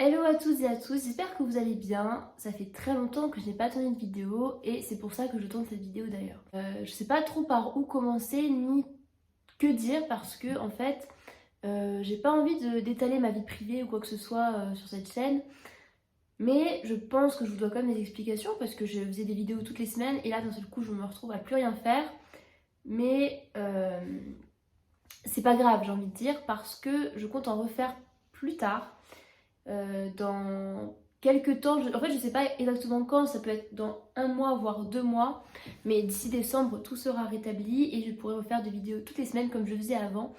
Hello à toutes et à tous, j'espère que vous allez bien. Ça fait très longtemps que je n'ai pas tourné de vidéo et c'est pour ça que je tourne cette vidéo d'ailleurs. Je sais pas trop par où commencer ni que dire parce que en fait j'ai pas envie d'étaler ma vie privée ou quoi que ce soit sur cette chaîne. Mais je pense que je vous dois quand même des explications parce que je faisais des vidéos toutes les semaines et là d'un seul coup je me retrouve à plus rien faire. Mais c'est pas grave, j'ai envie de dire, parce que je compte en refaire plus tard. Dans quelques temps, en fait je sais pas exactement quand, ça peut être dans un mois voire 2 mois, mais d'ici décembre tout sera rétabli et je pourrai refaire des vidéos toutes les semaines comme je faisais avant.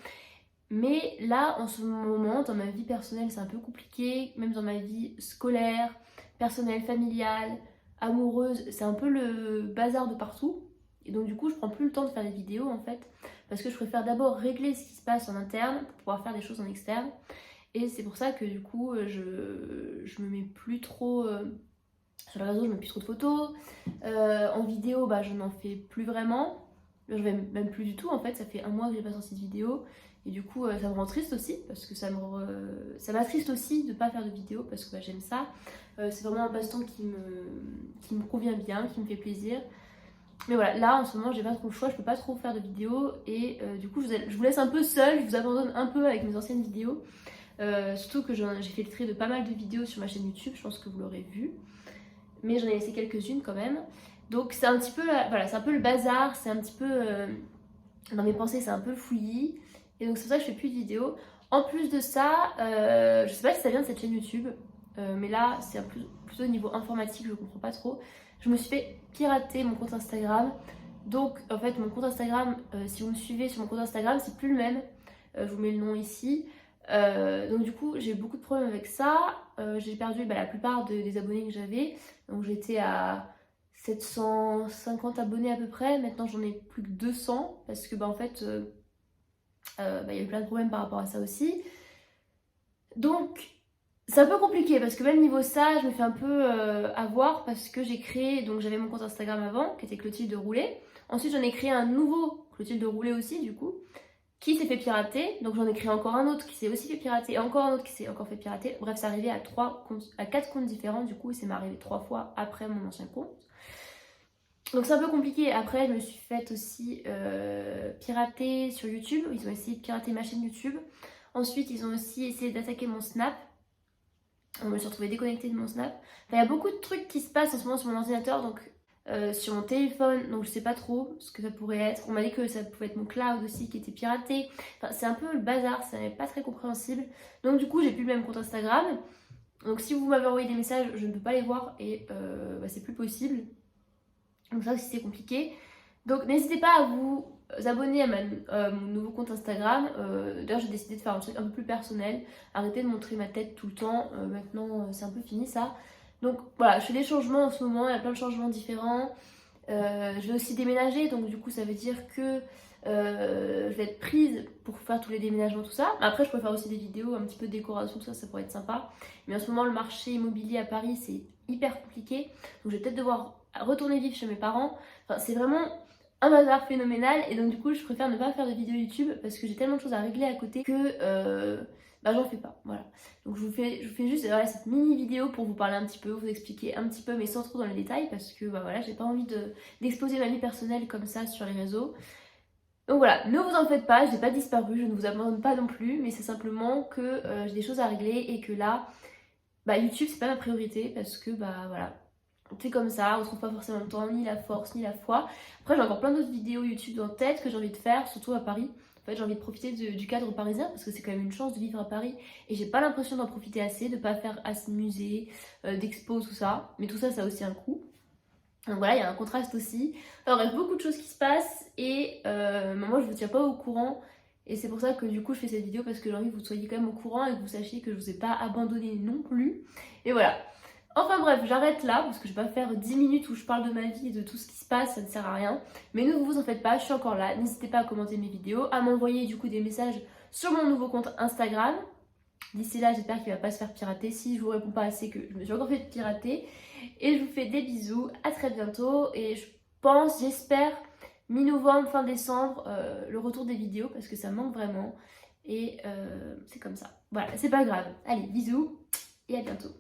Mais là en ce moment dans ma vie personnelle c'est un peu compliqué, même dans ma vie scolaire, personnelle, familiale, amoureuse, c'est un peu le bazar de partout. Et donc du coup je prends plus le temps de faire des vidéos en fait, parce que je préfère d'abord régler ce qui se passe en interne pour pouvoir faire des choses en externe. Et c'est pour ça que du coup je me mets plus trop sur les réseaux, je mets plus trop de photos. En vidéo bah je n'en fais plus vraiment. Je vais même plus du tout en fait, ça fait un mois que j'ai pas sorti de vidéo. Et du coup ça me rend triste aussi parce que ça m'attriste aussi de pas faire de vidéo parce que bah, j'aime ça. C'est vraiment un passe-temps qui me convient bien, qui me fait plaisir. Mais voilà, là en ce moment j'ai pas trop le choix, je peux pas trop faire de vidéos et du coup je vous laisse un peu seule, je vous abandonne un peu avec mes anciennes vidéos. Surtout que j'ai fait le tri de pas mal de vidéos sur ma chaîne YouTube, je pense que vous l'aurez vu. Mais j'en ai laissé quelques-unes quand même. Donc c'est un petit peu, voilà, c'est un peu le bazar, c'est un petit peu, dans mes pensées c'est un peu le fouillis. Et donc c'est pour ça que je fais plus de vidéos. En plus de ça, je sais pas si ça vient de cette chaîne YouTube, mais là c'est plutôt au niveau informatique, je comprends pas trop. Je me suis fait pirater mon compte Instagram. Donc en fait mon compte Instagram, si vous me suivez sur mon compte Instagram, c'est plus le même. Je vous mets le nom ici. Donc du coup j'ai eu beaucoup de problèmes avec ça. J'ai perdu la plupart des abonnés que j'avais. Donc j'étais à 750 abonnés à peu près. Maintenant j'en ai plus que 200 parce que en fait il y a eu plein de problèmes par rapport à ça aussi. Donc c'est un peu compliqué parce que même niveau ça je me fais un peu avoir parce que j'ai créé, donc j'avais mon compte Instagram avant qui était Clotilde Roulet. Ensuite j'en ai créé un nouveau Clotilde Roulet aussi du coup, qui s'est fait pirater, donc j'en ai créé encore un autre qui s'est aussi fait pirater, et encore un autre qui s'est encore fait pirater. Bref, c'est arrivé à 4 comptes différents, du coup, et c'est m'est arrivé 3 fois après mon ancien compte. Donc c'est un peu compliqué. Après, je me suis faite aussi pirater sur YouTube. Ils ont essayé de pirater ma chaîne YouTube. Ensuite, ils ont aussi essayé d'attaquer mon Snap. Je me suis retrouvée déconnectée de mon Snap. Enfin, il y a beaucoup de trucs qui se passent en ce moment sur mon ordinateur, donc sur mon téléphone, donc je sais pas trop ce que ça pourrait être. On m'a dit que ça pouvait être mon cloud aussi qui était piraté. Enfin, c'est un peu le bazar, c'est pas très compréhensible. Donc du coup, j'ai plus le même compte Instagram. Donc si vous m'avez envoyé des messages, je ne peux pas les voir et c'est plus possible. Donc ça aussi c'est compliqué. Donc n'hésitez pas à vous abonner à mon nouveau compte Instagram. D'ailleurs j'ai décidé de faire un truc un peu plus personnel. Arrêter de montrer ma tête tout le temps. Maintenant c'est un peu fini ça. Donc voilà, je fais des changements en ce moment, il y a plein de changements différents. Je vais aussi déménager, donc du coup ça veut dire que je vais être prise pour faire tous les déménagements, tout ça. Après je peux faire aussi des vidéos, un petit peu de décoration, tout ça, ça pourrait être sympa. Mais en ce moment le marché immobilier à Paris c'est hyper compliqué. Donc je vais peut-être devoir retourner vivre chez mes parents. Enfin c'est vraiment un bazar phénoménal et donc du coup je préfère ne pas faire de vidéo YouTube parce que j'ai tellement de choses à régler à côté que j'en fais pas, voilà. Donc je vous fais juste voilà, cette mini vidéo pour vous parler un petit peu, vous expliquer un petit peu mais sans trop dans les détails parce que voilà, j'ai pas envie d'exposer ma vie personnelle comme ça sur les réseaux. Donc voilà, ne vous en faites pas, j'ai pas disparu, je ne vous abandonne pas non plus, mais c'est simplement que j'ai des choses à régler et que là, YouTube c'est pas ma priorité parce que voilà, c'est comme ça, on trouve pas forcément le temps, ni la force, ni la foi. Après j'ai encore plein d'autres vidéos YouTube en tête que j'ai envie de faire, surtout à Paris. En fait j'ai envie de profiter du cadre parisien parce que c'est quand même une chance de vivre à Paris et j'ai pas l'impression d'en profiter assez, de pas faire assez de musées, d'expos, tout ça. Mais tout ça, ça a aussi un coût. Donc voilà, il y a un contraste aussi. Alors bref, beaucoup de choses qui se passent et moi je vous tiens pas au courant. Et c'est pour ça que du coup je fais cette vidéo parce que j'ai envie que vous soyez quand même au courant et que vous sachiez que je vous ai pas abandonné non plus. Et voilà. Enfin bref, j'arrête là parce que je vais pas faire 10 minutes où je parle de ma vie et de tout ce qui se passe, ça ne sert à rien. Mais ne vous en faites pas, je suis encore là. N'hésitez pas à commenter mes vidéos, à m'envoyer du coup des messages sur mon nouveau compte Instagram. D'ici là, j'espère qu'il va pas se faire pirater. Si je vous réponds pas assez, que je me suis encore fait pirater. Et je vous fais des bisous, à très bientôt. Et je pense, j'espère, mi-novembre, fin décembre, le retour des vidéos parce que ça me manque vraiment. Et c'est comme ça. Voilà, c'est pas grave. Allez, bisous. et à bientôt.